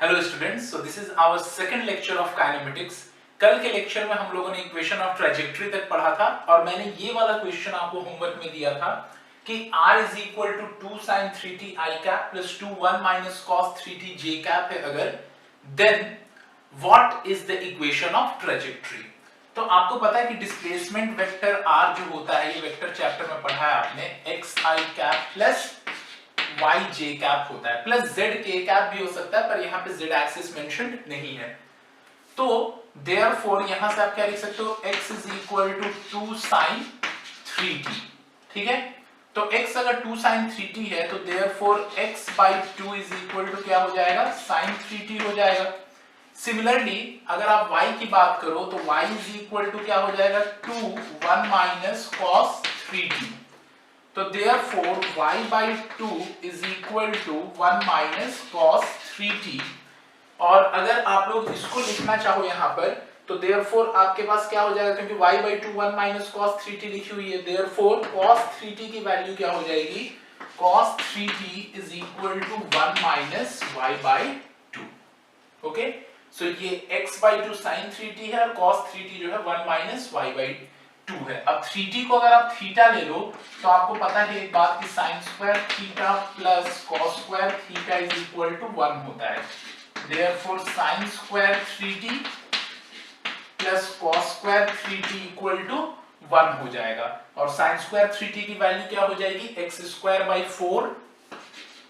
Hello students, so this is our second lecture of kinematics. कल के lecture में हम लोगों ने इक्वेशन ऑफ ट्रैजेक्टरी तक पढ़ा था और मैंने ये वाला क्वेश्चन आपको होमवर्क में दिया था कि r is equal to 2 sin 3t i cap plus 2 1 minus cos 3t j cap है अगर, then what is the equation of trajectory. तो आपको पता है कि डिस्प्लेसमेंट वेक्टर r जो होता है, ये वेक्टर चैप्टर में पढ़ा है आपने, xi कैप प्लस वाई जे कैप होता है, प्लस जेड के कैप भी हो सकता है, पर यहाँ पे जेड एक्सिस मेंशन्ड नहीं है। तो देयरफॉर यहां से आप क्या लिख सकते हो, x is equal to 2 sin 3t। ठीक है, तो x अगर 2 sin 3t है तो therefore x by 2 is equal to क्या हो जाएगा, sin 3t हो जाएगा। सिमिलरली अगर आप y की बात करो तो y इज इक्वल टू क्या हो जाएगा, 2 1 माइनस cos 3t। तो therefore y by 2 is equal to 1 minus cos 3t। और अगर आप लोग इसको लिखना चाहो यहाँ पर तो therefore आपके पास क्या हो जाएगा, क्योंकि y by 2 1 minus cos 3t लिखी हुई है, therefore cos 3t की वैल्यू क्या हो जाएगी, cos 3t is equal to 1 minus y by 2। Okay, सो ये x by 2 sin 3t है और cos 3t जो है 1 minus y by 2 है। अब 3t को अगर आप थीटा ले लो तो आपको पता है एक बात कि sin square theta plus cos square theta is equal to 1 होता है। Therefore sin square 3t plus cos square 3t equal to 1 हो जाएगा। और sin स्क्वायर 3t की वैल्यू क्या हो जाएगी, x स्क्वायर बाई 4,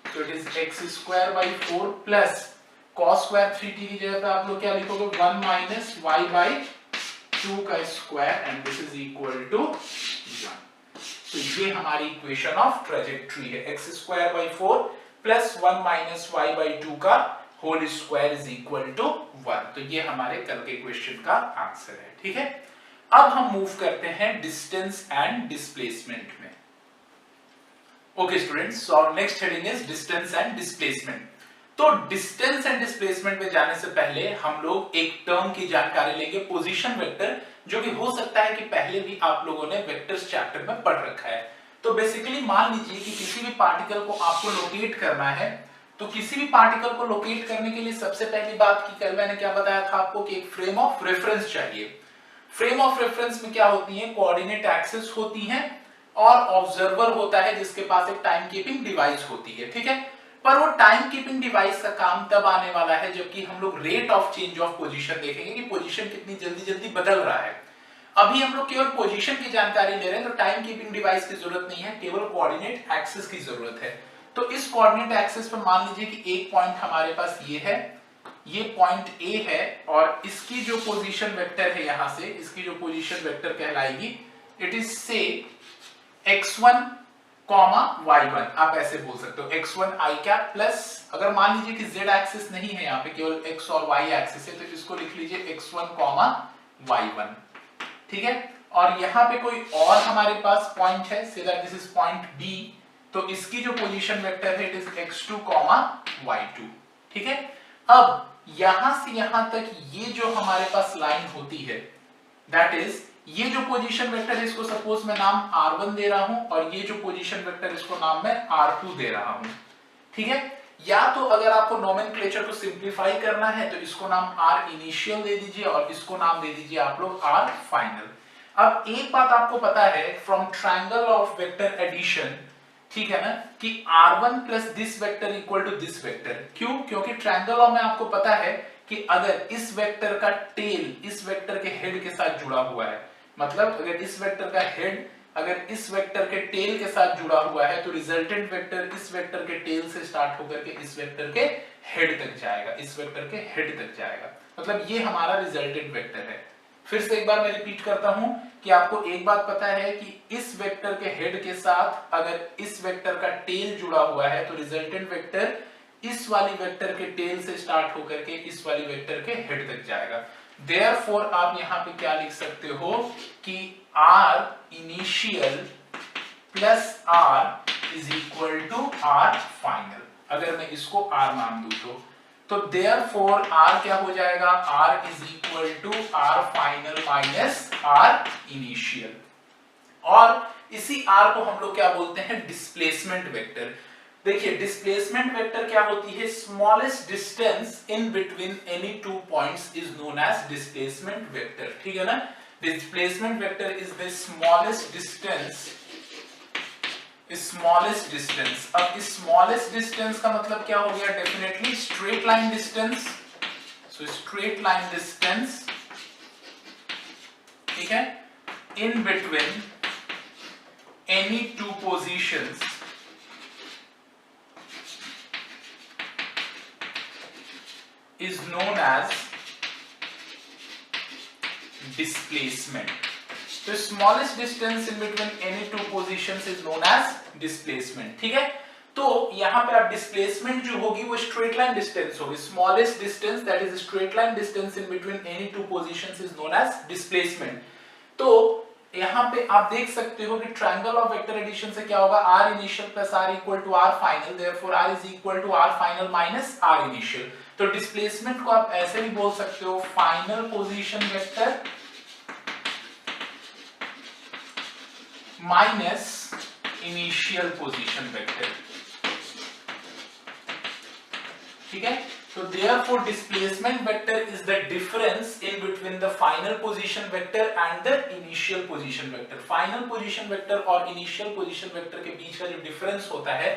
तो it is x square by 4 plus cos square 3t की जगह पे आप लोग क्या लिखोगे, 1 माइनस y बाई 2 का square and this is equal to 1। तो ये हमारी इक्वेशन ऑफ ट्रैजेक्टरी है, x square by 4 plus 1 minus y by 2 का whole square is equal to 1। तो ये हमारे कल के क्वेश्चन का आंसर है। ठीक है, अब हम मूव करते हैं डिस्टेंस एंड डिस्प्लेसमेंट में। Okay students, so our next heading is distance and displacement. तो डिस्टेंस एंड डिस्प्लेसमेंट में जाने से पहले हम लोग एक टर्म की जानकारी लेंगे, पोजीशन वेक्टर, जो कि हो सकता है कि पहले भी आप लोगों ने वेक्टर्स चैप्टर में पढ़ रखा है। तो बेसिकली मान लीजिए कि किसी भी पार्टिकल को आपको लोकेट करना है, तो किसी भी पार्टिकल को लोकेट करने के लिए सबसे पहली बात की कल मैंने क्या बताया था आपको कि एक फ्रेम ऑफ रेफरेंस चाहिए। फ्रेम ऑफ रेफरेंस में क्या होती है, कोऑर्डिनेट एक्सिस होती है और ऑब्जर्वर होता है जिसके पास एक टाइम कीपिंग डिवाइस होती है। ठीक है, पर वो टाइम कीपिंग डिवाइस का काम तब आने वाला है जबकि हम लोग rate of change of position देखेंगे कि पोजीशन कितनी जल्दी जल्दी बदल रहा है। अभी हम लोग केवल पोजीशन की जानकारी ले रहे हैं, तो टाइम कीपिंग डिवाइस की जरूरत नहीं है, केवल कोऑर्डिनेट एक्सिस की जरूरत है। तो इस कोऑर्डिनेट एक्सिस पर मान लीजिए कि एक पॉइंट हमारे पास ये है, ये पॉइंट ए है और इसकी जो पोजीशन वेक्टर है, यहां से इसकी जो पोजीशन वेक्टर कहलाएगी, इट इज से x1 कॉमा y1, आप ऐसे बोल सकते हो x1 i कैप प्लस, अगर मान लीजिए कि z एक्सिस नहीं है, यहाँ पे केवल x और y एक्सिस है, तो इसको लिख लीजिए x1 कॉमा y1। ठीक है, और यहाँ पे कोई और हमारे पास पॉइंट है, say that this is point B, तो इसकी जो पोजीशन वेक्टर है it is x2 comma y2। ठीक है, अब यहां से यहां तक ये जो हमारे पास लाइन होती है, दैट इज ये जो पोजीशन वेक्टर है इसको सपोज मैं नाम r1 दे रहा हूं और ये जो पोजीशन वेक्टर इसको नाम मैं r2 दे रहा हूं। ठीक है, या तो अगर आपको नोमेनक्लेचर को सिंपलीफाई करना है तो इसको नाम r इनिशियल दे दीजिए और इसको नाम दे दीजिए आप लोग r फाइनल। अब एक बात आपको पता है from triangle of vector addition, ठीक है ना, कि r1 plus this vector equal to this vector. क्यों, क्योंकि ट्रायंगल में आपको पता है कि अगर इस वेक्टर का टेल इस वेक्टर के हेड के साथ जुड़ा हुआ है, मतलब अगर इस वेक्टर का हेड अगर इस वेक्टर के टेल के साथ जुड़ा हुआ है, तो रिजल्टेंट वेक्टर इस वेक्टर के टेल से स्टार्ट होकर के इस वेक्टर के हेड तक जाएगा, इस वेक्टर के हेड तक जाएगा, मतलब ये हमारा रिजल्टेंट वेक्टर है। फिर से एक बार मैं रिपीट करता हूं कि आपको एक बात पता है कि इस वेक्टर के हेड के साथ अगर इस वेक्टर का टेल जुड़ा हुआ है, तो रिजल्टेंट वेक्टर इस वाली वेक्टर के टेल से स्टार्ट होकर के इस वाली वेक्टर के हेड तक जाएगा। Therefore आप यहां पे क्या लिख सकते हो कि r initial plus r is equal to r final. अगर मैं इसको r मान दूं तो therefore r क्या हो जाएगा, r is equal to r final minus r initial. और इसी r को हम लोग क्या बोलते हैं, डिस्प्लेसमेंट वेक्टर। देखिए डिस्प्लेसमेंट वेक्टर क्या होती है, smallest distance in between any two points is known as displacement vector, ठीक है ना। Displacement vector is the smallest distance, smallest distance. अब स्मॉलेस्ट डिस्टेंस का मतलब क्या हो गया, definitely straight line distance, so straight line distance, ठीक है, इन between any two positions is known as displacement. So smallest distance in between any two positions is known as displacement, ठीक है। तो यहां पे आप डिस्प्लेसमेंट जो होगी वो स्ट्रेट लाइन डिस्टेंस होगी, smallest distance that is straight line distance in between any two positions is known as displacement. तो यहां पे आप देख सकते हो कि ट्रायंगल ऑफ वेक्टर एडिशन से क्या होगा, r initial plus r equal to r final, therefore r is equal to r final minus r initial. तो डिस्प्लेसमेंट को आप ऐसे भी बोल सकते हो, final position vector minus initial position vector, ठीक है। तो therefore displacement vector is the difference in between the final position vector and the initial position vector। final position vector और initial position vector के बीच का जो डिफरेंस होता है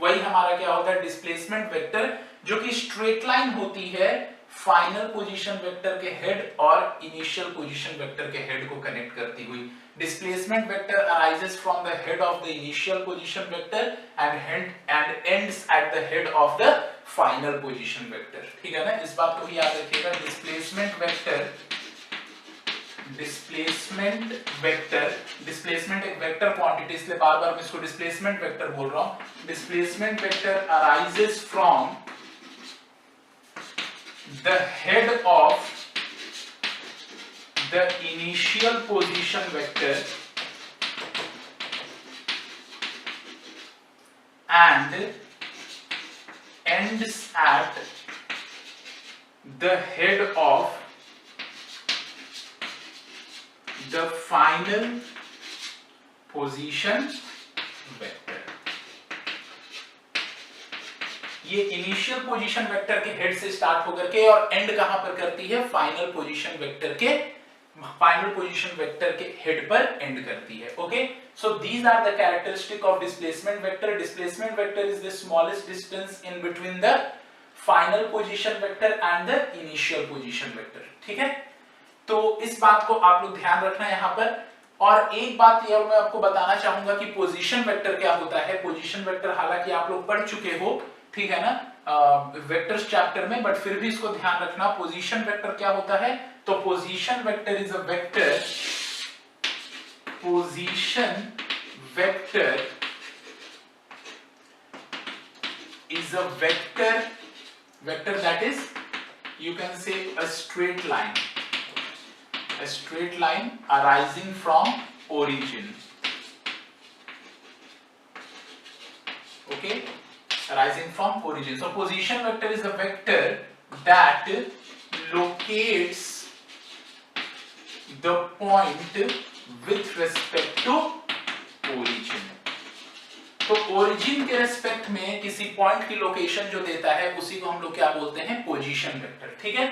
वही हमारा क्या होता है, डिस्प्लेसमेंट वेक्टर, जो कि स्ट्रेट लाइन होती है फाइनल पोजीशन वेक्टर के हेड और इनिशियल पोजीशन वेक्टर के हेड को कनेक्ट करती हुई। Displacement vector arises from the head of the initial position vector and ends at the head of the final position vector, ठीक है ना। इस बात को भी याद रखिएगा, डिस्प्लेसमेंट वेक्टर, डिस्प्लेसमेंट एक वेक्टर क्वांटिटी, इसलिए बार बार मैं इसको डिस्प्लेसमेंट वेक्टर बोल रहा हूं। Displacement vector arises from the head of the initial position vector and ends at the head of the final position vector। ये इनिशियल पोजीशन वेक्टर के head से स्टार्ट होकर के और एंड कहां पर करती है, फाइनल पोजीशन वेक्टर के हेड पर एंड करती है। Okay, so these are the characteristic of displacement vector. Displacement vector is the smallest distance in between the final position vector and the initial position vector, ठीक है। तो इस बात को आप लोग ध्यान रखना है यहां पर। और एक बात ये मैं आपको बताना चाहूंगा कि पोजीशन वेक्टर क्या होता है। पोजीशन वेक्टर हालांकि आप लोग पढ़ चुके हो, ठीक है ना, वेक्टर्स चैप्टर में, बट फिर भी इसको ध्यान रखना, पोजीशन वेक्टर क्या होता है। तो position vector is a vector, position vector is a vector that is, you can say a straight line arising from origin, okay, arising from origin। So position vector is a vector that locates the point with respect to origin। तो origin के respect में किसी point की location जो देता है उसी को हम लोग क्या बोलते हैं, पोजीशन वेक्टर, ठीक है।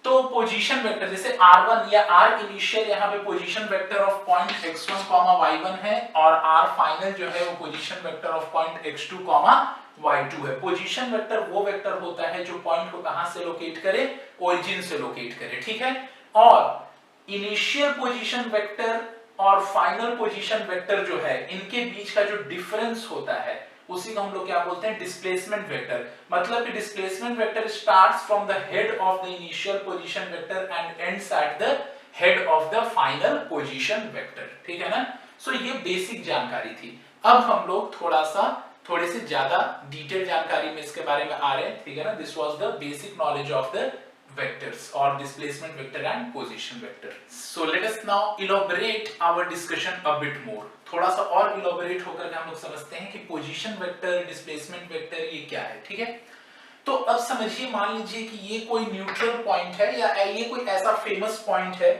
तो पोजीशन वेक्टर जैसे r1 या r इनिशियल, यहाँ पे position vector of point x1, y1 है, और r फाइनल जो है वो position vector of point x2, y2 है। पोजीशन वेक्टर वो वेक्टर होता है जो पॉइंट को कहां से लोकेट करे, ओरिजिन से लोकेट करे, ठीक है। और इनिशियल पोजीशन वेक्टर और फाइनल पोजीशन वेक्टर जो है, इनके बीच का जो डिफरेंस होता है उसी को हम लोग क्या बोलते हैं, डिस्प्लेसमेंट वेक्टर। मतलब कि displacement vector starts from the head of the initial position vector and ends at the head of the final position vector, ठीक है ना। सो ये बेसिक जानकारी थी। अब हम लोग थोड़े से ज्यादा डिटेल जानकारी में इसके बारे में आ रहे हैं, ठीक है ना। This was the basic knowledge of the vectors or displacement vector and position vector। So let us now elaborate our discussion a bit more। थोड़ा सा और elaborate होकर हम लोग समझते हैं कि position vector, displacement vector ये क्या है, ठीक है। तो अब समझिए, मान लीजिए कि ये कोई न्यूट्रल पॉइंट है या ये कोई ऐसा फेमस पॉइंट है,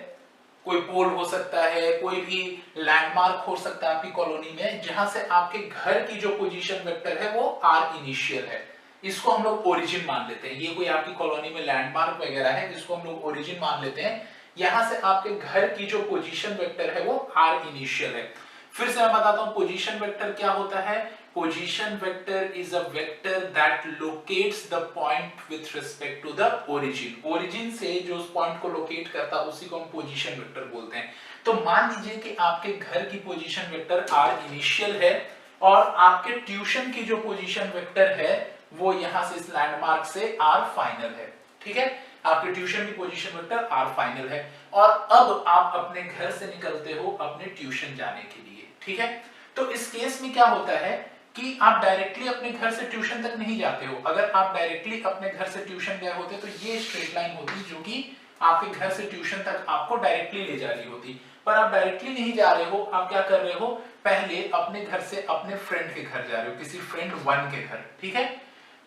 कोई पोल हो सकता है, कोई भी लैंडमार्क हो सकता है आपकी कॉलोनी में, जहां से आपके घर की जो पोजीशन वेक्टर है वो आर इनिशियल है, इसको हम लोग ओरिजिन मान लेते हैं। ये कोई आपकी कॉलोनी में लैंडमार्क वगैरह है, इसको हम लोग ओरिजिन मान लेते हैं। यहां से आपके घर की जो पोजीशन वेक्टर है वो आर इनिशियल है। फिर से मैं बताता हूं पोजीशन वेक्टर क्या होता है। Position vector is a vector that locates the point with respect to the origin. Origin से जो उस पॉइंट को लोकेट करता है उसी को हम पोजीशन वेक्टर बोलते हैं। तो मान लीजिए कि आपके घर की पोजीशन वेक्टर आर इनिशियल है और आपके ट्यूशन की जो पोजीशन वेक्टर है वो यहां से इस लैंडमार्क से आर फाइनल है। ठीक है, आपके ट्यूशन की पोजीशन वेक्टर आर फाइनल है और अब आप अपने घर से निकलते हो अपने ट्यूशन जाने के लिए। ठीक है, तो इस केस में क्या होता है कि आप डायरेक्टली अपने घर से ट्यूशन तक नहीं जाते हो। अगर आप डायरेक्टली अपने घर से ट्यूशन गए होते तो ये स्ट्रेट लाइन होती जो कि आपके घर से ट्यूशन तक आपको डायरेक्टली ले जा रही होती, पर आप डायरेक्टली नहीं जा रहे हो। आप क्या कर रहे हो, पहले अपने घर से अपने फ्रेंड के घर जा रहे हो, किसी फ्रेंड 1 के घर। ठीक है,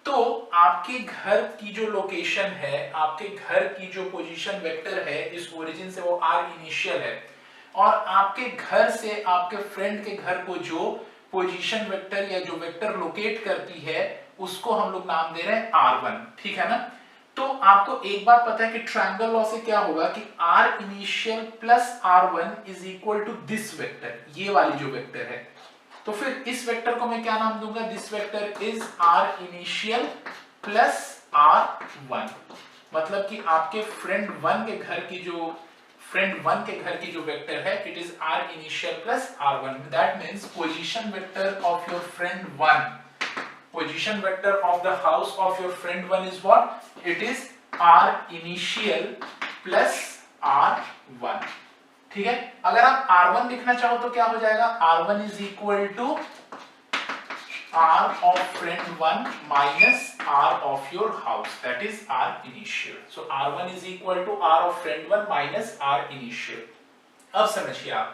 तो आपके घर की जो लोकेशन है, आपके घर की जो पोजीशन वेक्टर है इस ओरिजिन से वो आर इनिशियल है और आपके घर से आपके फ्रेंड के घर को जो पोजीशन वेक्टर या जो वेक्टर लोकेट करती है उसको हम लोग नाम दे रहे हैं R1। ठीक है ना, तो आपको एक बात पता है कि ट्रायंगल लॉ से क्या होगा कि R initial plus R1 is equal to this vector, ये वाली जो वेक्टर है। तो फिर इस वेक्टर को मैं क्या नाम दूंगा, this vector is R initial plus R1। मतलब कि आपके फ्रेंड 1 के घर की जो वेक्टर है it is R initial plus R1। That means position vector of your friend 1, position vector of the house of your friend 1 is what, it is R initial plus R1। ठीक है, अगर आप R1 लिखना चाहो तो क्या हो जाएगा, R1 is equal to R of friend 1 minus R of your house, that is R initial. So R1 is equal to R of friend 1 minus R initial. अब समझिए आप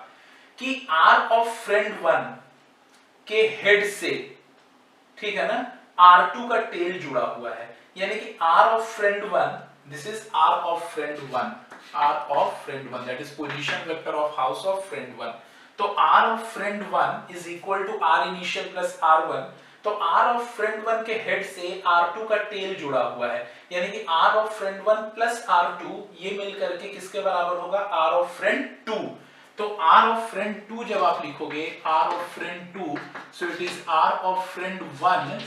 कि R of friend 1 के हेड से, ठीक है ना, R2 का टेल जुड़ा हुआ है, यानी कि R of friend 1, this is R of friend 1, R of friend 1, that is position vector of house of friend 1. तो R of friend 1 is equal to R initial plus R1। तो R of friend 1 के head से R2 का tell जुड़ा हुआ है, यानी कि R of friend 1 plus R2 ये मिल करके किसके बराबर होगा, R of friend 2। तो R of friend 2 जब आप लिखोगे R of friend 2, so it is R of friend 1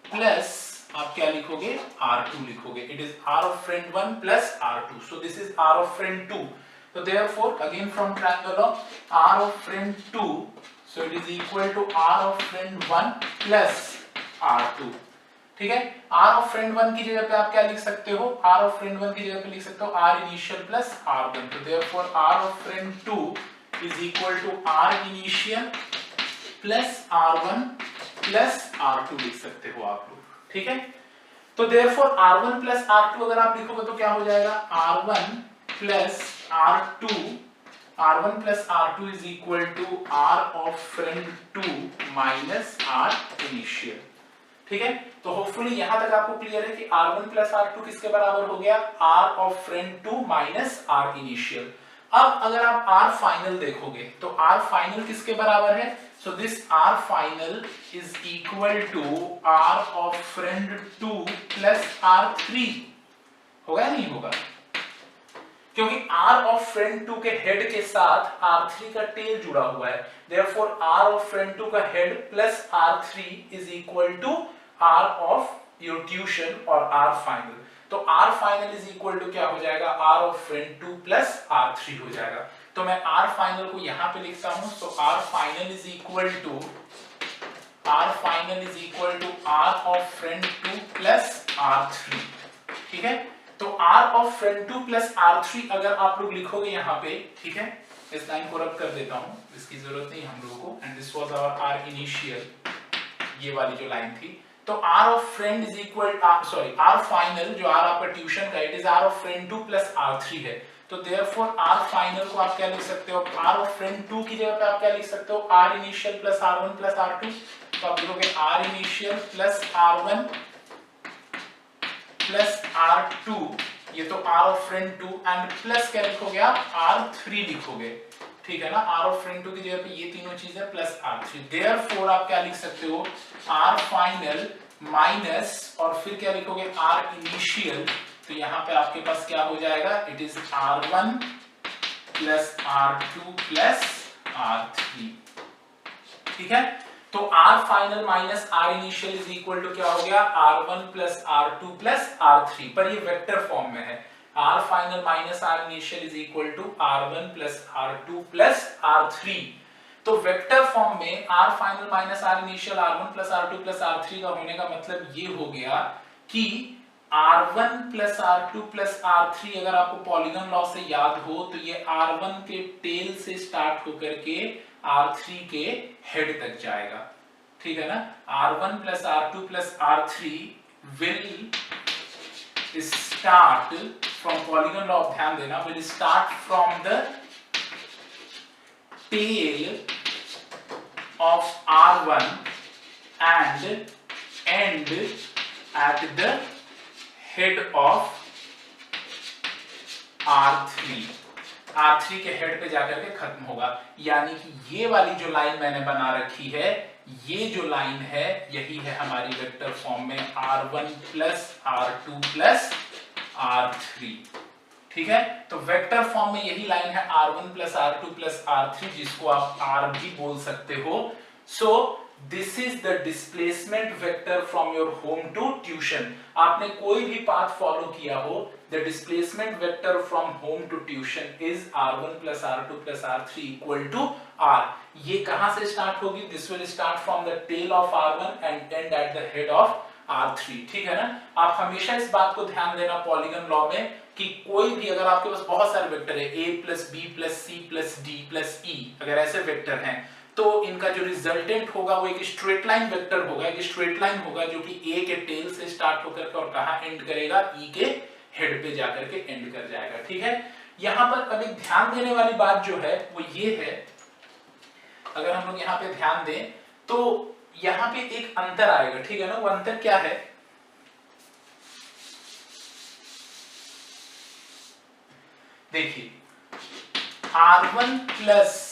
plus आप क्या लिखोगे, R2 लिखोगे, it is R of friend 1 plus R2, so this is R of friend 2। So therefore again from triangle law, R of friend 2, so it is equal to R of friend 1 plus R2। ठीक है, R of friend 1 की जगह पे आप क्या लिख सकते हो, R of friend 1 की जगह पे लिख सकते हो R initial plus R1। तो therefore R of friend 2 is equal to R initial plus R1 plus R2 लिख सकते हो आप लोग। ठीक है, तो therefore R1 plus R2 अगर आप लिखोगे तो क्या हो जाएगा, R1 plus R2, R1 plus R2 is equal to R of friend 2 minus R initial। ठीक है, तो होपफुली यहां तक आपको क्लियर है कि R1 plus R2 किसके बराबर हो गया, R of friend 2 minus R initial। अब अगर आप R final देखोगे तो R final किसके बराबर है, so this R final is equal to R of friend 2 plus R3। होगा या नहीं होगा, क्योंकि R of friend 2 के हेड के साथ R3 का टेल जुड़ा हुआ है, therefore R of friend 2 का head plus R3 is equal to R of your tuition और R final। तो R final is equal to क्या हो जाएगा, R of friend 2 plus R3 हो जाएगा। तो मैं R final को यहां पे लिखता हूं, so R final is equal to R of friend 2 plus R3। ठीक है, तो R of friend 2 plus R3 अगर आप लोग लिखोगे यहाँ पे, ठीक है, इस लाइन को रब कर देता हूँ, इसकी जरूरत नहीं हम लोगों को, and this was our R initial, ये वाली जो लाइन थी। तो R of friend is equal, R final जो R आपका ट्यूशन का, it is R of friend 2 plus R3 है। तो therefore R final को आप क्या लिख सकते हो, R of friend 2 की जगह पे आप क्या लिख सकते हो, R initial plus R1 plus R2। तो आप लिखोगे R initial plus R1 plus R2 ये तो r of friend 2 and plus क्या लिखोगे आप r3 लिखोगे, ठीक है ना। r ऑफ फ्रेंड 2 की जगह पे ये तीनों चीजें प्लस r3, देयरफॉर आप क्या लिख सकते हो r फाइनल माइनस और फिर क्या लिखोगे r इनिशियल, तो यहां पे आपके पास क्या हो जाएगा, it is r1 plus r2 plus r3, ठीक है। तो r final minus r initial is equal to क्या हो गया r1 plus r2 plus r3, पर ये वेक्टर फॉर्म में है। r final minus r initial is equal to r1 plus r2 plus r3, तो वेक्टर फॉर्म में r final minus r initial r1 plus r2 plus r3 का होने का मतलब ये हो गया कि r1 plus r2 plus r3 अगर आपको पॉलीगॉन लॉ से याद हो तो ये r1 के टेल से स्टार्ट होकर के r3 के हेड तक जाएगा, ठीक है ना। r1 plus r2 plus r3 will start from polygon law, ध्यान देना, will start from the tail of r1 and end at the head of R3 के हेड पे जाकर के खत्म होगा। यानी कि ये वाली जो लाइन मैंने बना रखी है, ये जो लाइन है यही है हमारी वेक्टर फॉर्म में R1 plus R2 plus R3, ठीक है। तो वेक्टर फॉर्म में यही लाइन है R1 plus R2 plus R3, जिसको आप R भी बोल सकते हो। So this is the displacement vector from your home to tuition. आपने कोई भी पाथ फॉलो किया हो, the displacement vector from home to tuition is r1 plus r2 plus r3 equal to r। ये कहां से स्टार्ट होगी, this will start from the tail of r1 and end at the head of r3, ठीक है ना। आप हमेशा इस बात को ध्यान देना पॉलीगॉन लॉ में कि कोई भी अगर आपके पास बहुत सारे वेक्टर है a plus b plus c plus d plus e, अगर ऐसे वेक्टर हैं तो इनका जो रिजल्टेंट होगा वो एक स्ट्रेट लाइन वेक्टर होगा, एक स्ट्रेट लाइन होगा जो कि a के टेल से स्टार्ट होकर के और कहां एंड करेगा, e के हेड पे जाकर के एंड कर जाएगा, ठीक है। यहां पर अभी ध्यान देने वाली बात जो है वो ये है, अगर हम लोग यहां पे ध्यान दें तो यहां पे एक अंतर आएगा, ठीक है ना। वो अंतर क्या है, देखिए r1 plus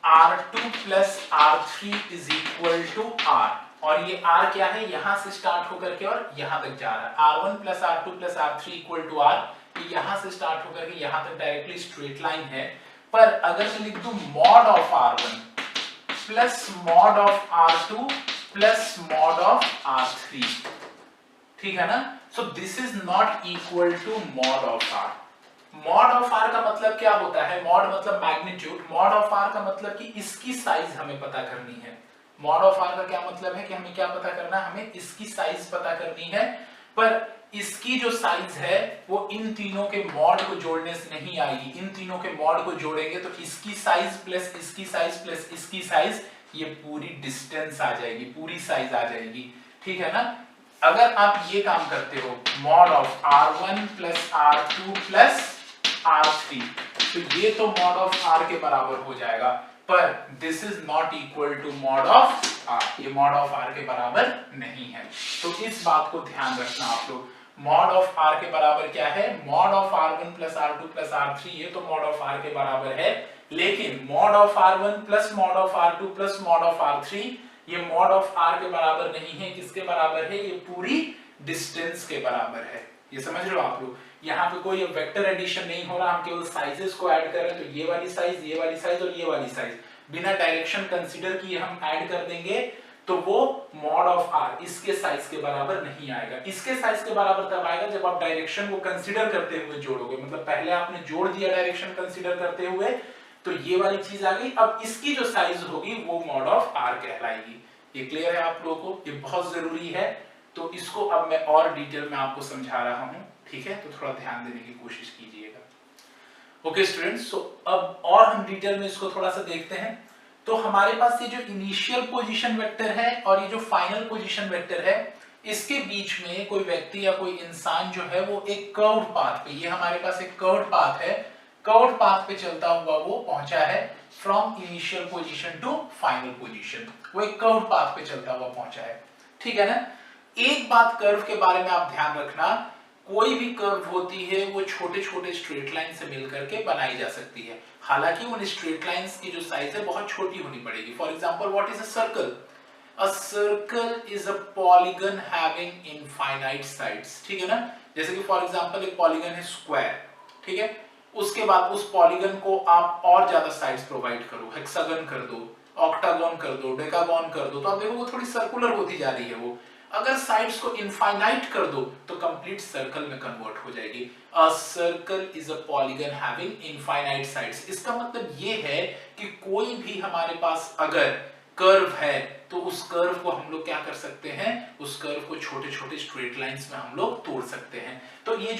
r2 plus r3 is equal to r, और ये r क्या है, यहां से स्टार्ट होकर के और यहां तक जा रहा है। r1 plus r2 plus r3 equal to r, ये यहां से स्टार्ट होकर के यहां तक डायरेक्टली स्ट्रेट लाइन है। पर अगर मैं लिख दूं mod of r1 plus mod of r2 plus mod of r3, ठीक है ना। So this is not equal to mod of r। Mod of r का मतलब क्या होता है, मॉड मतलब मैग्नीट्यूड, मॉड ऑफ r का मतलब कि इसकी साइज हमें पता करनी है। मॉड ऑफ r का क्या मतलब है कि हमें क्या पता करना है, हमें इसकी साइज पता करनी है। पर इसकी जो साइज है वो इन तीनों के मॉड को जोड़ने से नहीं आएगी, इन तीनों के मॉड को जोड़ेंगे तो इसकी साइज प्लस इसकी साइज प्लस इसकी साइज, ये पूरी डिस्टेंस आ जाएगी, पूरी साइज आ जाएगी, ठीक है ना। अगर आप ये काम करते हो mod of r1 plus r2 plus r3, तो ये तो मॉड ऑफ r के बराबर हो जाएगा, पर this is not equal to mod of r, ये मॉड ऑफ r के बराबर नहीं है। तो इस बात को ध्यान रखना आप लोग, मॉड ऑफ r के बराबर क्या है, mod of r1 plus r2 plus r3, ये तो मॉड ऑफ r के बराबर है, लेकिन mod of r1 plus mod of r2 plus mod of r3 ये मॉड ऑफ r के बराबर नहीं है। किसके बराबर है, ये पूरी डिस्टेंस के बराबर है। ये समझ रहे हो आप लोग, यहाँ पे कोई वेक्टर एडिशन नहीं हो रहा, हम केवल साइजेस को ऐड कर रहे हैं। तो ये वाली साइज, ये वाली साइज और ये वाली साइज बिना डायरेक्शन कंसीडर किए हम ऐड कर देंगे, तो वो मॉड ऑफ r इसके साइज के बराबर नहीं आएगा। इसके साइज के बराबर तब आएगा जब आप डायरेक्शन को कंसीडर करते हुए जोड़ोगे, मतलब पहले आपने जोड़ दिया डायरेक्शन कंसीडर करते हुए, तो ये वाली चीज आ गई। अब इसकी जो साइज होगी वो मॉड ऑफ r कहलाएगी। ये क्लियर है आप लोगों को, ये बहुत जरूरी है। तो इसको अब मैं और डिटेल में आपको समझा रहा हूं, ठीक है, तो थोड़ा ध्यान देने की कोशिश कीजिएगा। ओके स्टूडेंट्स, सो अब और हम डिटेल में इसको थोड़ा सा देखते हैं। तो हमारे पास ये जो इनिशियल पोजीशन वेक्टर है और ये जो फाइनल पोजीशन वेक्टर है, इसके बीच में कोई व्यक्ति या कोई इंसान जो है वो एक कर्व्ड पाथ पे, ये हमारे पास एक कर्व्ड पाथ है, कर्व्ड पाथ पे चलता हुआ वो पहुंचा है from initial position to final position, वो एक कर्व्ड पाथ पे चलता हुआ पहुंचा है, ठीक है ना। एक बात कर्व के बारे में आप ध्यान रखना, कोई भी कर्व होती है वो छोटे छोटे स्ट्रेट लाइन से मिलकर के बनाई जा सकती है, हालांकि उन स्ट्रेट लाइंस की जो साइज है बहुत छोटी होनी पड़ेगी। For example what is a circle? A circle is a polygon having infinite sides, ठीक है ना। जैसे कि फॉर एग्जांपल एक पॉलीगन है स्क्वायर, ठीक है, उसके बाद उस पॉलीगन को आप और ज्यादा साइड्स प्रोवाइड करो, हेक्सागन कर दो, ऑक्टागन कर दो, डेकागन कर दो, तो आप देखो वो थोड़ी सर्कुलर होती जा रही है। वो अगर साइड्स को इनफाइनाइट कर दो तो कंप्लीट सर्कल में कन्वर्ट हो जाएगी। A circle is a polygon having infinite sides. इसका मतलब ये है कि कोई भी हमारे पास अगर कर्व है तो उस कर्व को हम लोग क्या कर सकते हैं, उस कर्व को छोटे छोटे स्ट्रेट लाइंस में हम लोग तोड़ सकते हैं। तो ये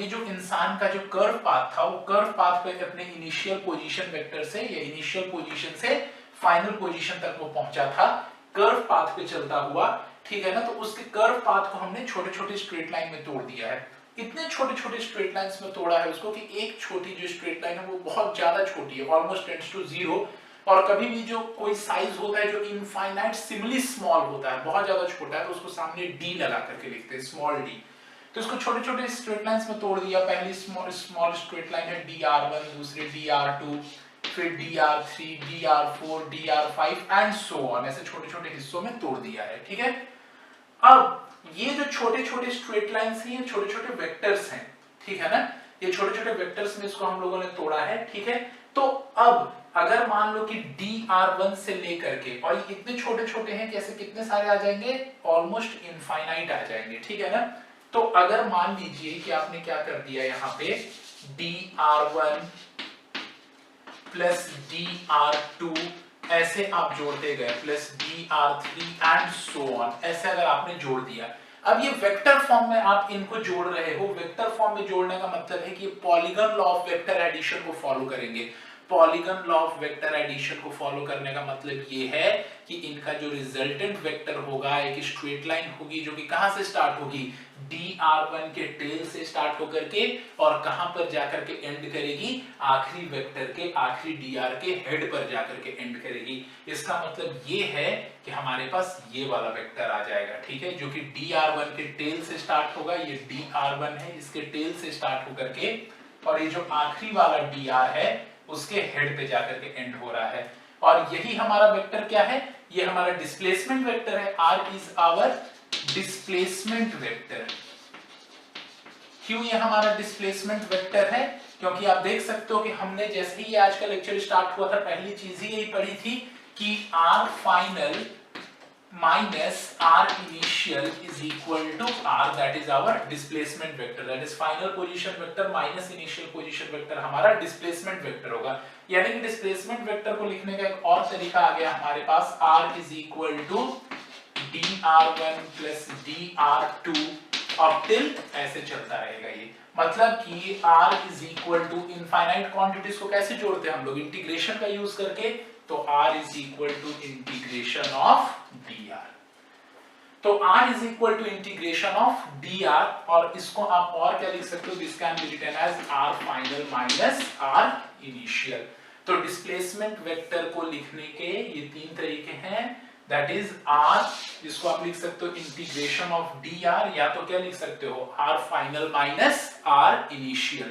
जो इंसान का जो कर्व पाथ था, वो कर्व पाथ पे अपने इनिशियल पोजीशन वेक्टर से या इनिशियल पोजीशन से फाइनल पोजीशन तक वो पहुंचा था कर्व पाथ पे चलता हुआ, ठीक है ना। तो उसके कर्व पाथ को हमने छोटे छोटे स्ट्रेट लाइन में तोड़ दिया है। इतने छोटे छोटे स्ट्रेट लाइंस में तोड़ा है उसको कि एक छोटी जो स्ट्रेट लाइन है वो बहुत ज्यादा छोटी है, ऑलमोस्ट टेंड्स टू जीरो। और कभी भी जो कोई साइज होता है जो इनफाइनाइट सिमली स्मॉल होता है, बहुत ज्यादा छोटा है, तो उसको सामने डी लगा करके लिखते हैं, स्मॉल डी। तो इसको छोटे छोटे स्ट्रेट लाइंस में तोड़ दिया। पहली स्मॉल स्ट्रेट लाइन है dr1, दूसरी dr2, फिर dr3, dr4, dr5 and so on, ऐसे छोटे छोटे हिस्सों में तोड़ दिया है, ठीक है। अब ये जो छोटे छोटे स्ट्रेट लाइंस हैं, ये छोटे छोटे वेक्टर्स हैं, ठीक है ना। ये छोटे छोटे वेक्टर्स में इसको हम लोगों ने तोड़ा है, ठीक है। तो अब अगर मान लो कि dr1 से लेकर के, और ये इतने छोटे छोटे हैं कि ऐसे कितने सारे आ जाएंगे, ऑलमोस्ट इनफाइनाइट आ जाएंगे, ठीक है ना। तो अगर मान लीजिए कि आपने क्या कर दिया यहाँ पे dr1 प्लस dr2 ऐसे आप जोड़ते गए, plus dr3 and so on, ऐसे अगर आपने जोड़ दिया। अब ये वेक्टर फॉर्म में आप इनको जोड़ रहे हो। वेक्टर फॉर्म में जोड़ने का मतलब है कि polygon law of vector addition को फॉलो करेंगे। Polygon law of vector addition को फॉलो करने का मतलब ये है कि इनका जो रिजल्टेंट वेक्टर होगा, एक स्ट्रेट लाइन होगी जो कि कहां से स्टार्ट होगी, dr1 के टेल से स्टार्ट होकर के और कहां पर जाकर के एंड करेगी, आखिरी वेक्टर के आखिरी dr के हेड पर जाकर के एंड करेगी। इसका मतलब ये है कि हमारे पास ये वाला वेक्टर आ जाएगा, ठीक है, जो कि dr1 के टेल से स्टार्ट होगा। ये dr1 है, इसके टेल से स्टार्ट होकर के, और ये जो आखिरी वाला dr है उसके हेड पे जाकर के एंड हो रहा है। और यही हमारा वेक्टर क्या है, ये हमारा डिस्प्लेसमेंट वेक्टर है। r is our displacement vector. क्यों ये हमारा डिस्प्लेसमेंट वेक्टर है? क्योंकि आप देख सकते हो कि हमने जैसे ही आज का लेक्चर स्टार्ट हुआ था पहली चीज ही यही पढ़ी थी कि r final minus r initial is equal to r, that is our displacement vector, that is final position vector minus initial position vector हमारा displacement vector होगा। यानी कि displacement vector को लिखने का एक और तरीका आ गया हमारे पास, r is equal to dr1 plus dr2 अब till ऐसे चलता रहेगा। ये मतलब कि r is equal to infinite quantities को कैसे जोड़ते हैं हम लोग, इंटीग्रेशन का यूज करके। तो r is equal to integration of dr। तो r is equal to integration of dr, और इसको आप और क्या लिख सकते हो, this can be written as r final minus r initial। तो डिस्प्लेसमेंट वेक्टर को लिखने के ये तीन तरीके हैं, that is r, जिसको आप लिख सकते हो इंटीग्रेशन ऑफ dr, या तो क्या लिख सकते हो r final minus r initial।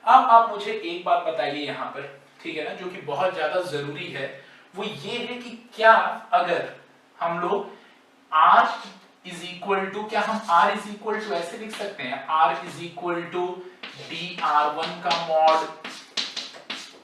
अब आप मुझे एक बात बताइए यहाँ पर, ठीक है ना, जो कि बहुत ज्यादा जरूरी है, वो ये है कि क्या अगर हम लोग r इज इक्वल टू, क्या हम r इज इक्वल टू ऐसे लिख सकते हैं, r is equal to dr1 का मॉड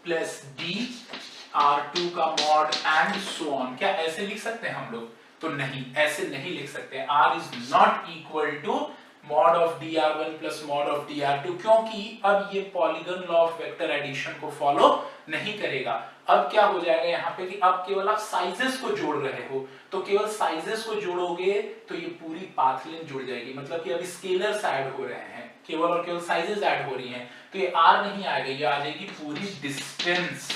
प्लस dr2 का मॉड एंड सो ऑन, क्या ऐसे लिख सकते हैं हम लोग? तो नहीं, ऐसे नहीं लिख सकते। r is not equal to mod of dr1 plus mod of dr2, क्योंकि अब ये polygon law of vector addition को फॉलो नहीं करेगा। अब क्या हो जाएगा यहाँ पे कि अब केवल आप साइजेस को जोड़ रहे हो, तो केवल साइजेस को जोड़ोगे तो ये पूरी पाथ लेंथ जुड़ जाएगी, मतलब कि अभी स्केलर्स ऐड हो रहे हैं, केवल और केवल साइजेस ऐड हो रही हैं, तो ये r नहीं आएगा, ये आ जाएगी पूरी distance.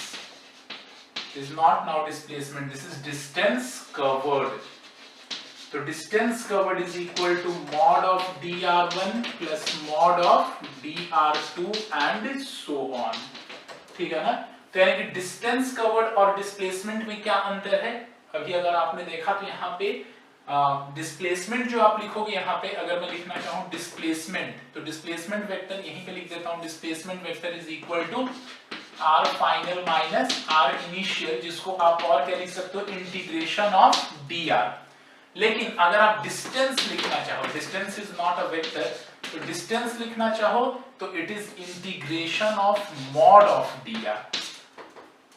Is not now displacement, this is distance covered. तो distance covered is equal to mod of dr1 plus mod of dr2 and so on, ठीक है ना। तो यानी कि डिस्टेंस कवर्ड और डिस्प्लेसमेंट में क्या अंतर है? अभी अगर आपने देखा तो यहाँ पे डिस्प्लेसमेंट जो आप लिखोगे यहाँ पे, अगर मैं लिखना चाहूँ डिस्प्लेसमेंट, तो डिस्प्लेसमेंट वेक्टर यहीं पे लिख देता हूँ, displacement vector is equal to R final minus R initial, जिसको आप और क्या लिख सकते हो, इंटीग्रेशन ऑफ डी आर। लेकिन अगर आप डिस्टेंस लिखना चाहो, distance is not a vector, तो डिस्टेंस लिखना चाहो तो it is integration of mod of D are.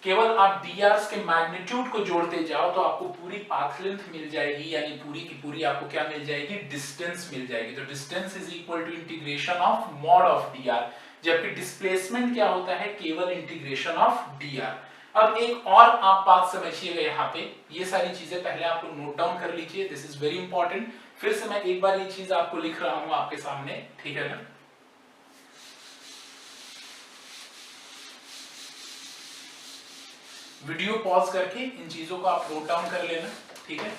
केवल आप dr के मैग्नीट्यूड को जोड़ते जाओ तो आपको पूरी पाथ लेंथ मिल जाएगी, यानी पूरी की पूरी आपको क्या मिल जाएगी, डिस्टेंस मिल जाएगी। तो distance is equal to integration of mod of dr, जबकि डिस्प्लेसमेंट क्या होता है, केवल इंटीग्रेशन ऑफ dr। अब एक और आप बात समझिएगा यहाँ पे, ये सारी चीजें पहले आप लोग नोट डाउन कर लीजिए, दिस इज वेरी इंपॉर्टेंट। फिर से मैं एक बार ये चीज आपको लिख रहा हूं आपके सामने, ठीक है ना। वीडियो पॉज करके इन चीजों को आप नोट डाउन कर लेना, ठीक है।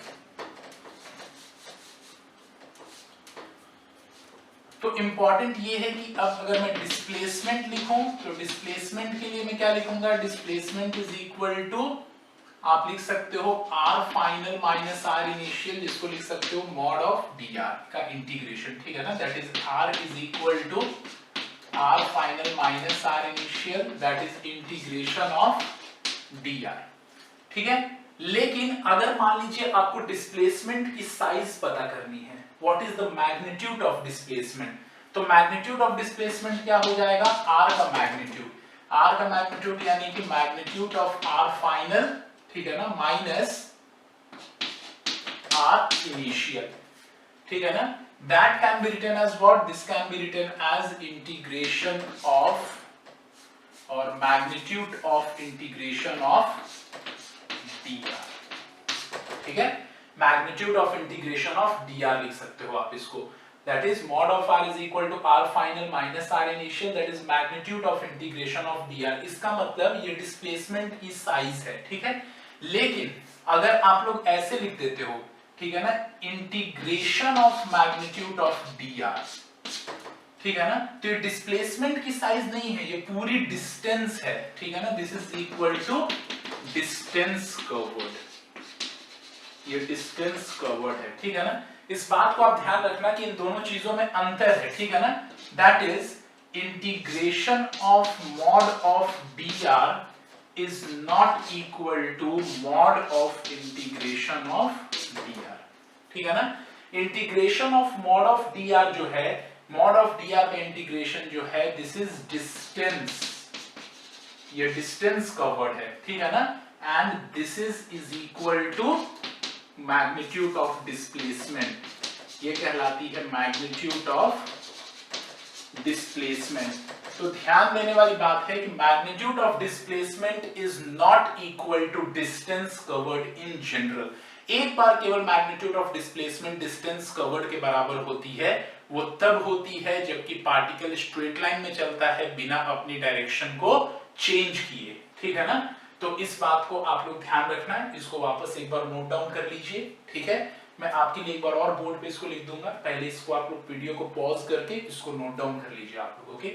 तो इंपॉर्टेंट ये है कि अब अगर मैं डिस्प्लेसमेंट लिखूं तो डिस्प्लेसमेंट के लिए मैं क्या लिखूंगा, डिस्प्लेसमेंट इज इक्वल टू, आप लिख सकते हो R final minus R initial, जिसको लिख सकते हो मॉड ऑफ डी आर का इंटीग्रेशन, ठीक है ना। That is R is equal to R final minus R initial, that is integration of dr, ठीक है। लेकिन अगर मान लीजिए आपको डिस्प्लेसमेंट की साइज पता करनी है, what is the magnitude of displacement, तो मैग्नीट्यूड ऑफ डिस्प्लेसमेंट क्या हो जाएगा, r का मैग्नीट्यूड, r का मैग्नीट्यूड यानी कि मैग्नीट्यूड ऑफ r फाइनल, ठीक है ना, माइनस r इनिशियल, ठीक है ना। That can be written as what, this can be written as integration of और magnitude of integration of dr, ठीक है। Magnitude of integration of dr लिख सकते हो आप इसको, that is mod of r is equal to r final minus r initial, that is magnitude of integration of dr। इसका मतलब ये डिस्प्लेसमेंट की साइज है, ठीक है। लेकिन अगर आप लोग ऐसे लिख देते हो, ठीक है ना, integration of magnitude of dr, ठीक है ना, तो ये डिस्प्लेसमेंट की साइज नहीं है, ये पूरी डिस्टेंस है, ठीक है ना। This is equal to distance covered, ये डिस्टेंस कवर्ड है, ठीक है ना। इस बात को आप ध्यान रखना कि इन दोनों चीजों में अंतर है, ठीक है ना। That is integration of mod of dr is not equal to mod of integration of dr, ठीक है ना। Integration of mod of dr जो है, मॉड ऑफ dr का इंटीग्रेशन जो है, दिस इज डिस्टेंस, ये डिस्टेंस कवर्ड है, ठीक है ना। And this is equal to magnitude of displacement, ये कहलाती है मैग्नीट्यूड ऑफ डिस्प्लेसमेंट। तो ध्यान देने वाली बात है कि magnitude of displacement is not equal to distance covered in general. एक बार केवल magnitude of displacement distance covered के बराबर होती है, वो तब होती है जबकि पार्टिकल स्ट्रेट लाइन में चलता है बिना अपनी डायरेक्शन को चेंज किए, ठीक है ना। तो इस बात को आप लोग ध्यान रखना है, इसको वापस एक बार नोट डाउन कर लीजिए, ठीक है। मैं आपके लिए एक बार और बोर्ड पे इसको लिख दूंगा, पहले इसको आप लोग वीडियो को पॉज करके इसको नोट डाउन कर लीजिए आप लोग, ओके।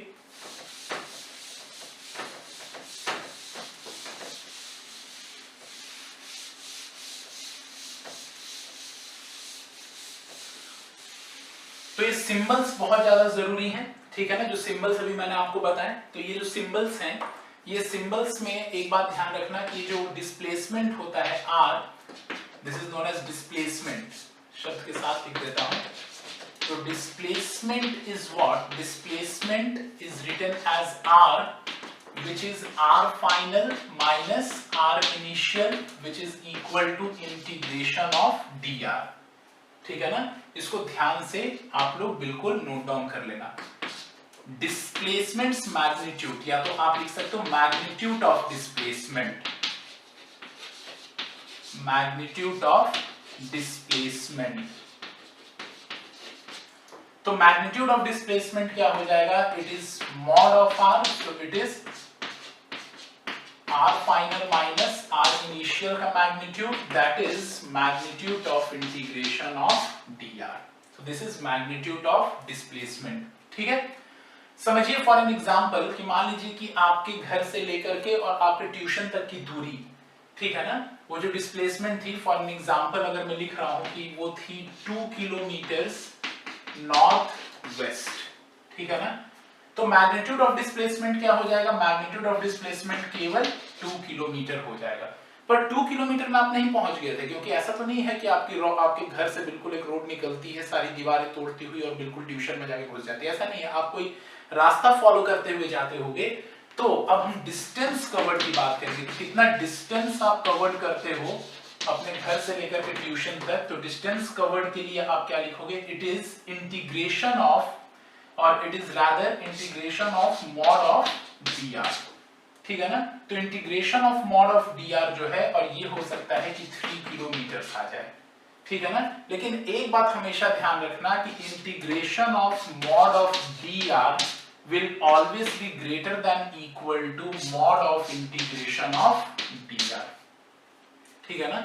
तो ये सिंबल्स बहुत ज्यादा जरूरी हैं, ठीक है ना। जो सिंबल्स अभी मैंने आपको बताए, तो ये जो सिंबल्स हैं, ये सिंबल्स में एक बात ध्यान रखना कि जो डिस्प्लेसमेंट होता है r, this is known as displacement, शब्द के साथ लिख देता हूं। तो displacement is what, displacement is written as r which is r final minus r initial which is equal to integration of dr, ठीक है ना। इसको ध्यान से आप लोग बिल्कुल नोट डाउन कर लेना। डिस्प्लेसमेंट्स मैग्नीट्यूड, या तो आप लिख सकते हो magnitude of displacement, magnitude of displacement. तो मैग्नीट्यूड ऑफ डिस्प्लेसमेंट क्या हो जाएगा, it is mod of r, तो it is r final minus r initial का magnitude, that is magnitude of integration of dr। so this is magnitude of displacement, ठीक है। समझिए for an example कि मान लीजिए कि आपके घर से लेकर के और आपके ट्यूशन तक की दूरी ठीक है ना। वो जो डिस्प्लेसमेंट थी, फॉर एन एग्जांपल अगर मैं लिख रहा हूं कि वो थी 2 किलोमीटर्स नॉर्थ वेस्ट, ठीक है ना। तो मैग्नीट्यूड ऑफ डिस्प्लेसमेंट क्या हो जाएगा, मैग्नीट्यूड ऑफ डिस्प्लेसमेंट केवल 2 किलोमीटर हो जाएगा। पर 2 किलोमीटर में आप नहीं पहुंच गए थे, क्योंकि ऐसा तो नहीं है कि आपके घर से बिल्कुल एक रोड निकलती है सारी दीवारें तोड़ती हुई और बिल्कुल ट्यूशन में जाके घुस जाती है, ऐसा नहीं है। आप कोई रास्ता फॉलो करते हुए जाते होगे। तो अब हम डिस्टेंस कवर्ड की बात करेंगे, कितना डिस्टेंस आप कवर्ड करते हो अपने घर से लेकर के ट्यूशन तक। तो डिस्टेंस कवर्ड के लिए आप क्या लिखोगे, इट इज इंटीग्रेशन ऑफ, और it is rather integration of mod of dr, ठीक है ना। तो integration of mod of dr जो है, और ये हो सकता है कि 3 किलोमीटर आ जाए, ठीक है ना। लेकिन एक बात हमेशा ध्यान रखना कि integration of mod of dr will always be greater than equal to mod of integration of dr, ठीक है ना।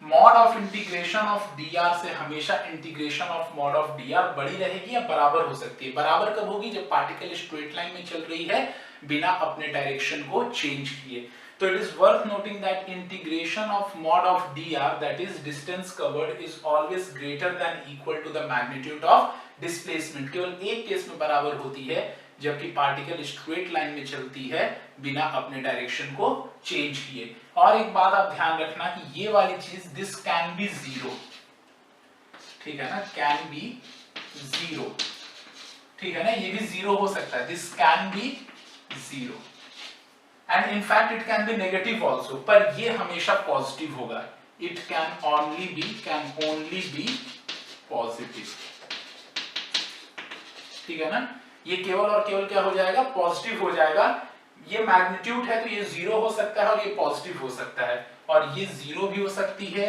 mod of integration of dr से हमेशा integration of mod of dr बड़ी रहेगी या बराबर हो सकती है। बराबर कब होगी, जब पार्टिकल स्ट्रेट लाइन में चल रही है बिना अपने डायरेक्शन को चेंज किए। तो it is worth noting that integration of mod of dr, that is distance covered, is always greater than equal to the magnitude of displacement. केवल एक केस में बराबर होती है, जबकि पार्टिकल स्ट्रेट लाइन में चलती है बिना अपने डायरेक्शन को चेंज किए। और एक बात आप ध्यान रखना कि ये वाली चीज, दिस कैन बी जीरो, ठीक है ना, कैन बी जीरो, ठीक है ना, ये भी जीरो हो सकता है, this can be zero, and in fact it can be negative also, पर ये हमेशा पॉजिटिव होगा। It can only be positive, ठीक है ना। ये केवल और केवल क्या हो जाएगा, पॉजिटिव हो जाएगा। ये मैग्नीट्यूड है तो ये जीरो हो सकता है और ये पॉजिटिव हो सकता है, और ये जीरो भी हो सकती है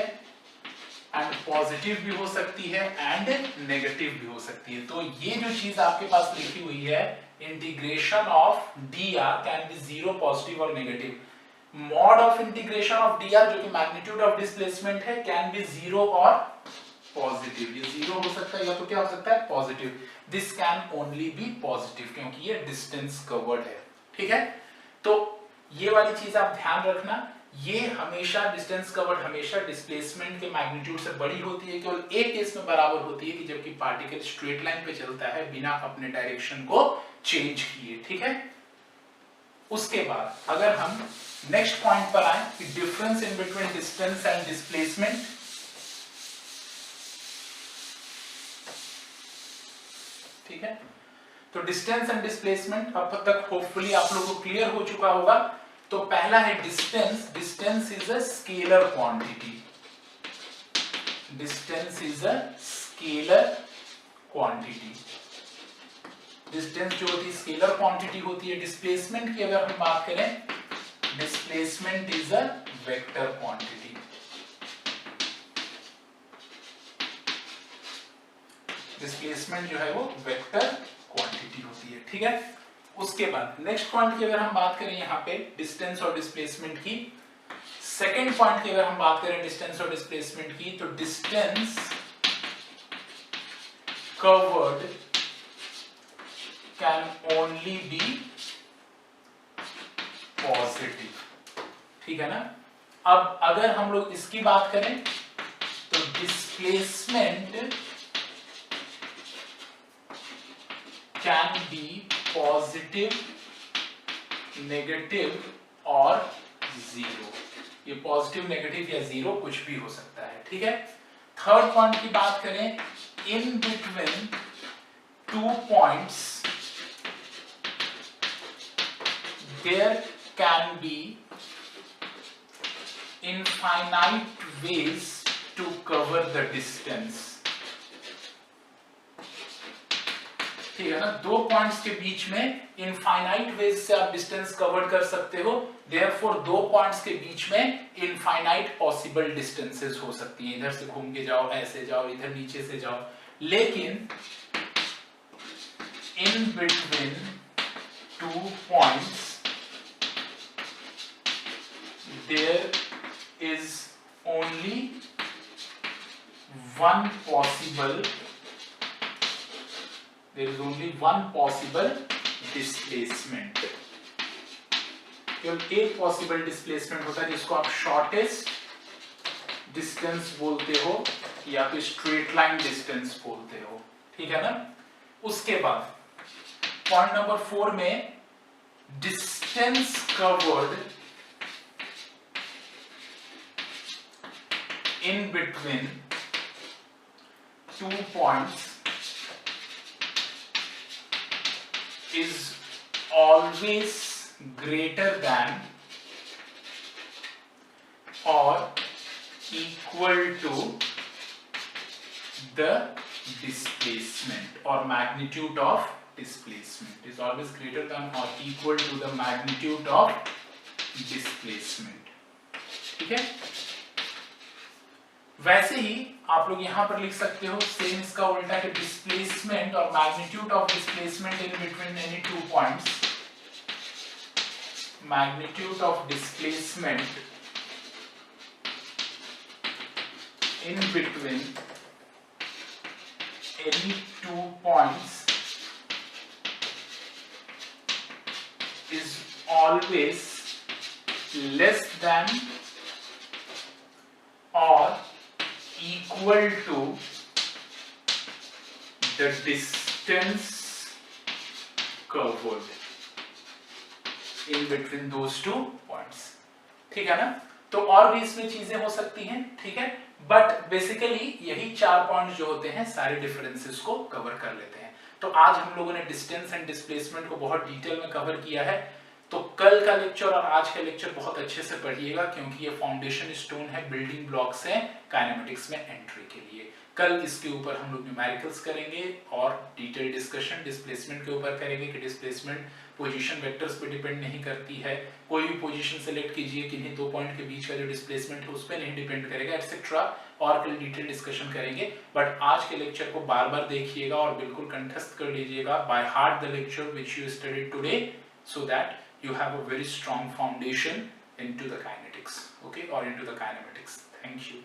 एंड पॉजिटिव भी हो सकती है एंड नेगेटिव भी हो सकती है। तो ये जो चीज आपके पास लिखी हुई है, integration of dr can be zero, positive और negative. Mod of integration of dr जो कि मैग्नीट्यूड ऑफ डिस्प्लेसमेंट है, कैन बी जीरो और पॉजिटिव। ये जीरो हो सकता है या तो क्या हो सकता है, positive. This can only be positive, क्योंकि ये डिस्टेंस कवर्ड है, ठीक है। तो ये वाली चीज आप ध्यान रखना, ये हमेशा डिस्टेंस कवर्ड हमेशा डिस्प्लेसमेंट के मैग्नीट्यूड से बड़ी होती है। केवल एक केस में बराबर होती है कि जबकि पार्टिकल स्ट्रेट लाइन पे चलता है बिना अपने डायरेक्शन को चेंज किए, ठीक है। उसके बाद अगर हम नेक्स्ट पॉइंट पर आए कि difference in between distance and displacement, ठीक है। तो डिस्टेंस एंड डिस्प्लेसमेंट अब तक होपफुली आप लोगों को क्लियर हो चुका होगा। तो पहला है distance. Distance is a scalar quantity, distance is a scalar quantity. Distance जो होती है स्केलर क्वांटिटी होती है। डिस्प्लेसमेंट की अगर हम बात करें, displacement is a vector quantity. Displacement जो है वो वेक्टर क्वांटिटी होती है, ठीक है। उसके बाद नेक्स्ट पॉइंट की अगर हम बात करें यहाँ पे डिस्टेंस और डिस्प्लेसमेंट की, सेकेंड पॉइंट की अगर हम बात करें डिस्टेंस और डिस्प्लेसमेंट की, तो distance covered can only be positive, ठीक है ना। अब अगर हम लोग इसकी बात करें तो displacement can be positive, negative और जीरो। ये पॉजिटिव, नेगेटिव या जीरो कुछ भी हो सकता है, ठीक है। थर्ड पॉइंट की बात करें, in between two points there can be infinite ways to cover the distance, ठीक है ना। दो पॉइंट्स के बीच में इनफाइनाइट वेज से आप डिस्टेंस कवर कर सकते हो। देयरफॉर दो पॉइंट्स के बीच में इनफाइनाइट पॉसिबल डिस्टेंसेस हो सकती हैं। इधर से घूम के जाओ, ऐसे जाओ, इधर नीचे से जाओ, लेकिन in between two points there is only one possible, there is only one possible displacement, केवल एक पॉसिबल डिस्प्लेसमेंट होता है जिसको आप शॉर्टेस्ट डिस्टेंस बोलते हो या तो स्ट्रेट लाइन डिस्टेंस बोलते हो, ठीक है ना। उसके बाद पॉइंट नंबर 4 में distance covered in between 2 points is always greater than or equal to the displacement or magnitude of displacement is always greater than or equal to the magnitude of displacement, ठीक है। वैसे ही आप लोग यहां पर लिख सकते हो सेम इसका उल्टा कि डिस्प्लेसमेंट और magnitude of displacement in between any 2 points, magnitude of displacement in between any 2 points is always less than or equal to the distance covered in between those 2 points, ठीक है ना। तो और भी इसमें चीजें हो सकती हैं, ठीक है, बट बेसिकली यही 4 पॉइंट्स जो होते हैं सारे डिफरेंसेस को कवर कर लेते हैं। तो आज हम लोगों ने डिस्टेंस एंड डिस्प्लेसमेंट को बहुत डिटेल में कवर किया है। तो कल का लेक्चर और आज का लेक्चर बहुत अच्छे से पढ़िएगा क्योंकि ये फाउंडेशन स्टोन है, बिल्डिंग ब्लॉक्स है काइनेमेटिक्स में एंट्री के लिए। कल इसके ऊपर हम लोग न्यूमेरिकल्स करेंगे और डिटेल डिस्कशन डिस्प्लेसमेंट के ऊपर करेंगे कि डिस्प्लेसमेंट पोजीशन वेक्टर्स पे डिपेंड नहीं करती है, कोई भी पोजीशन सेलेक्ट कीजिए, किन्हीं 2 पॉइंट के बीच का जो डिस्प्लेसमेंट है उस पर नहीं डिपेंड करेगा, एटसेट्रा, और कल डिटेल डिस्कशन करेंगे। बट आज के लेक्चर को बार-बार देखिएगा और बिल्कुल कंठस्थ कर लीजिएगा by heart the lecture which you studied today so that you have a very strong foundation into the kinetics, okay, or into the kinematics. Thank you.